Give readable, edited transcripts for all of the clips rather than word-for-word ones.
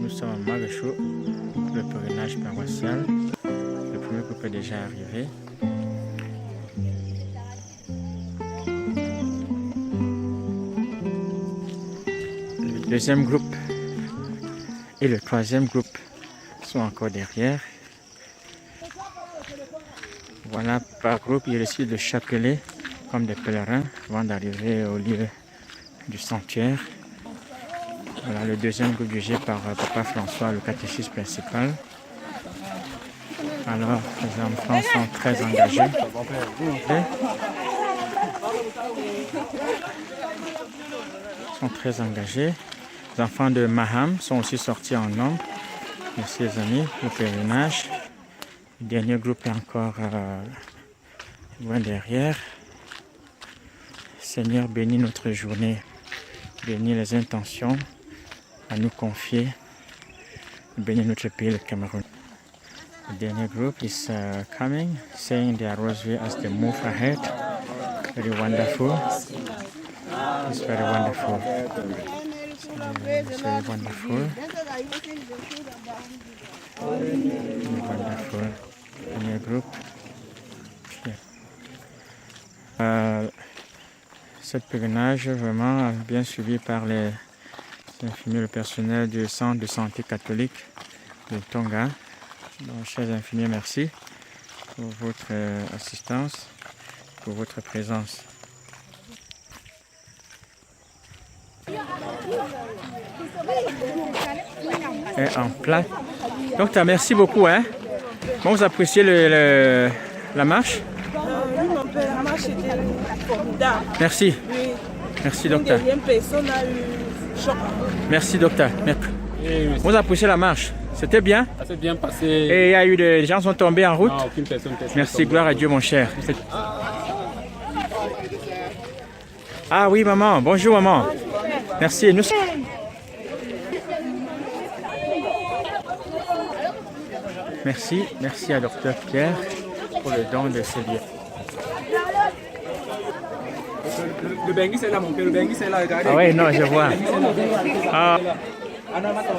Nous sommes à Marechaux pour le pèlerinage paroissial. Le premier groupe est déjà arrivé. Le deuxième groupe et le troisième groupe sont encore derrière. Voilà, par groupe, il y a aussi le chapelet comme des pèlerins avant d'arriver au lieu du sanctuaire. Voilà le deuxième groupe dirigé par Papa François, le catéchiste principal. Alors, les enfants sont très engagés. Les enfants de Maham sont aussi sortis en nombre. Merci les amis, le pèlerinage. Le dernier groupe est encore loin derrière. Seigneur, bénis notre journée. Bénis les intentions à nous confier. Bénis notre pays, le Cameroun. The dernier group is coming, saying their rosary as they move ahead. Very wonderful. It's very wonderful. It's very wonderful. Very wonderful. Dernier groupe. Cette pèlerinage vraiment bien suivi par les infirmiers, le personnel du centre de santé catholique de Tonga. Donc, chers infirmiers, merci pour votre assistance, pour votre présence. Et en plat. Docteur, merci beaucoup. Hein? Bon, vous appréciez la marche? Oui, mon père, la marche était formidable. Merci. Oui. Merci, docteur. Personne n'a eu choc. Merci, docteur. Vous appréciez la marche? C'était bien? Ça s'est bien passé. Et il y a eu des gens sont tombés en route? Non, aucune personne. Merci, gloire à Dieu, mon cher. Ah oui, maman. Bonjour, maman. Merci. Nous... Merci à docteur Pierre pour le don de ces lieux. Le Bengui, c'est là, mon père. Le Bengui, c'est là. Regardez. Ah oui, non, je vois. Ah.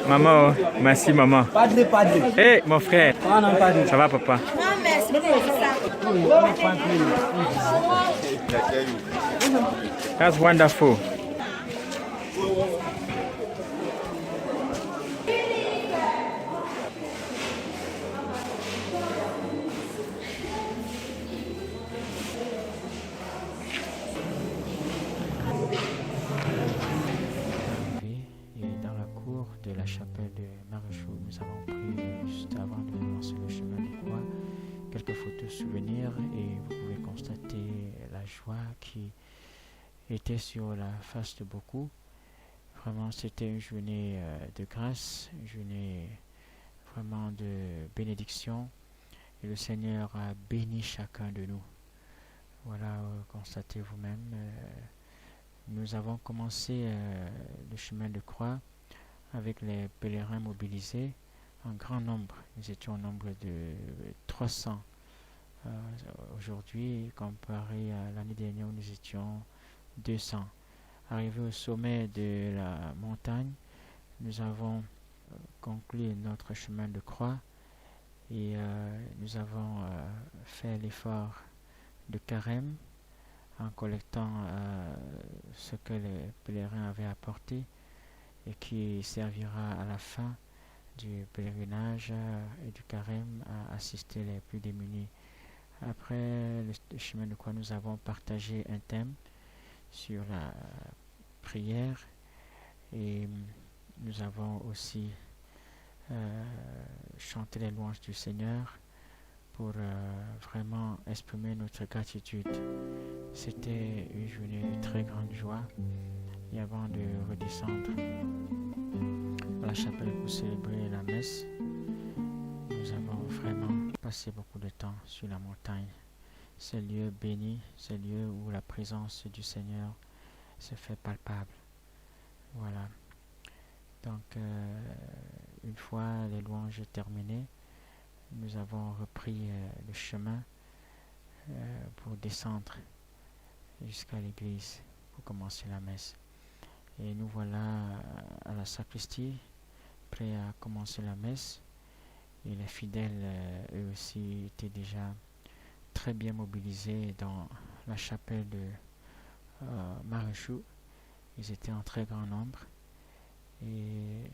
Maman, merci maman. Padre. Hey, mon frère. Ah non, padre. Ça va, papa? Non, merci pour ça. That's wonderful. De la chapelle de Marechaux, nous avons pris juste avant de commencer le chemin de croix quelques photos souvenirs et vous pouvez constater la joie qui était sur la face de beaucoup. Vraiment, c'était une journée de grâce, une journée vraiment de bénédiction et le Seigneur a béni chacun de nous. Voilà, constatez vous-même. Nous avons commencé le chemin de croix avec les pèlerins mobilisés en grand nombre. Nous étions au nombre de 300 aujourd'hui, comparé à l'année dernière où nous étions 200. Arrivé au sommet de la montagne, nous avons conclu notre chemin de croix et nous avons fait l'effort de carême en collectant ce que les pèlerins avaient apporté et qui servira à la fin du pèlerinage et du carême à assister les plus démunis. Après le chemin de croix, nous avons partagé un thème sur la prière et nous avons aussi chanté les louanges du Seigneur pour vraiment exprimer notre gratitude. C'était une journée de très grande joie. Et avant de redescendre à la chapelle pour célébrer la messe, nous avons vraiment passé beaucoup de temps sur la montagne. Ces lieux bénis, ces lieux où la présence du Seigneur se fait palpable. Voilà. Donc, une fois les louanges terminées, nous avons repris le chemin pour descendre jusqu'à l'église pour commencer la messe. Et nous voilà à la sacristie, prêts à commencer la messe. Et les fidèles, eux aussi, étaient déjà très bien mobilisés dans la chapelle de Maréchou. Ils étaient en très grand nombre. Et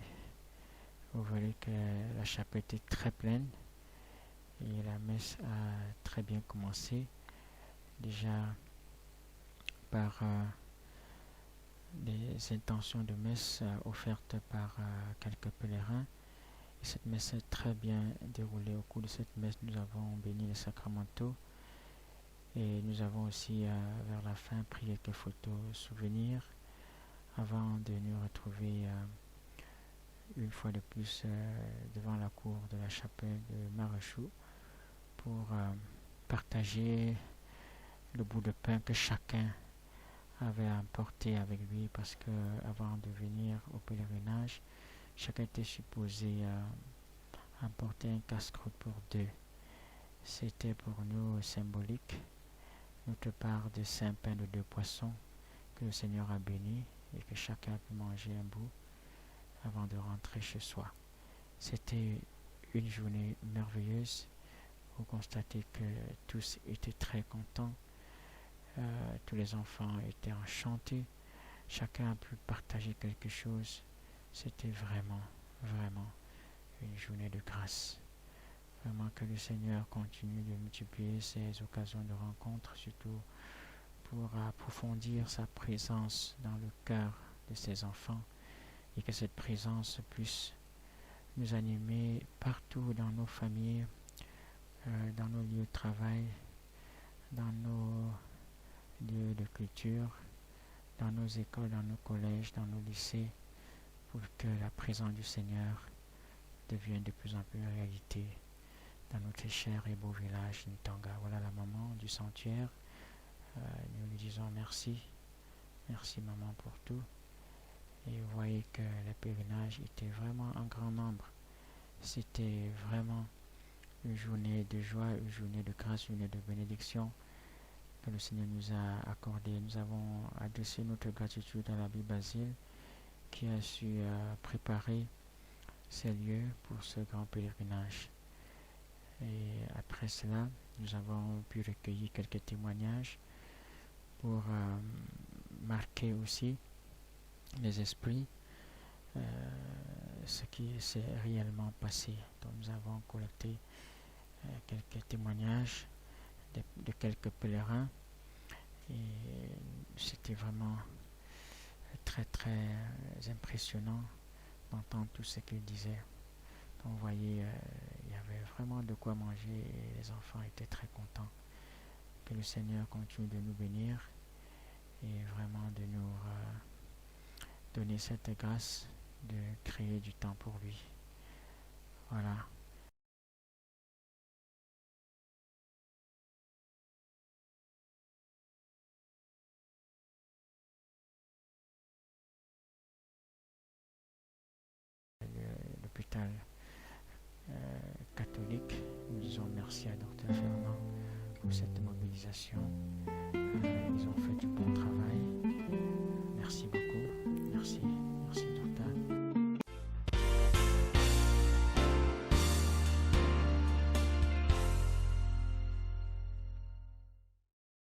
vous voyez que la chapelle était très pleine. Et la messe a très bien commencé. Déjà par des intentions de messe offertes par quelques pèlerins. Et cette messe est très bien déroulée. Au cours de cette messe, nous avons béni les sacramentaux et nous avons aussi, vers la fin, pris quelques photos souvenirs avant de nous retrouver une fois de plus devant la cour de la chapelle de Maréchou pour partager le bout de pain que chacun avait emporté avec lui, parce que avant de venir au pèlerinage, chacun était supposé emporter un casse-croûte pour deux. C'était pour nous symbolique, notre part de saint pain de 2 poissons que le Seigneur a béni et que chacun a pu manger un bout avant de rentrer chez soi. C'était une journée merveilleuse. Vous constatez que tous étaient très contents. Tous les enfants étaient enchantés. Chacun a pu partager quelque chose. C'était vraiment, vraiment une journée de grâce. Vraiment que le Seigneur continue de multiplier ces occasions de rencontre, surtout pour approfondir sa présence dans le cœur de ses enfants, et que cette présence puisse nous animer partout dans nos familles, dans nos lieux de travail, dans nos lieux de culture, dans nos écoles, dans nos collèges, dans nos lycées, pour que la présence du Seigneur devienne de plus en plus une réalité dans notre cher et beau village Ntanga. Voilà la maman du sanctuaire. Nous lui disons merci. Merci maman pour tout. Et vous voyez que le pèlerinage était vraiment en grand nombre. C'était vraiment une journée de joie, une journée de grâce, une journée de bénédiction que le Seigneur nous a accordé. Nous avons adressé notre gratitude à l'abbé Basile qui a su préparer ces lieux pour ce grand pèlerinage. Et après cela, nous avons pu recueillir quelques témoignages pour marquer aussi les esprits ce qui s'est réellement passé. Donc nous avons collecté quelques témoignages de quelques pèlerins et c'était vraiment très très impressionnant d'entendre tout ce qu'ils disaient. Donc vous voyez, il y avait vraiment de quoi manger et les enfants étaient très contents. Que le Seigneur continue de nous bénir et vraiment de nous donner cette grâce de créer du temps pour lui. Voilà. L'hôpital catholique, nous disons merci à Dr Fernand pour cette mobilisation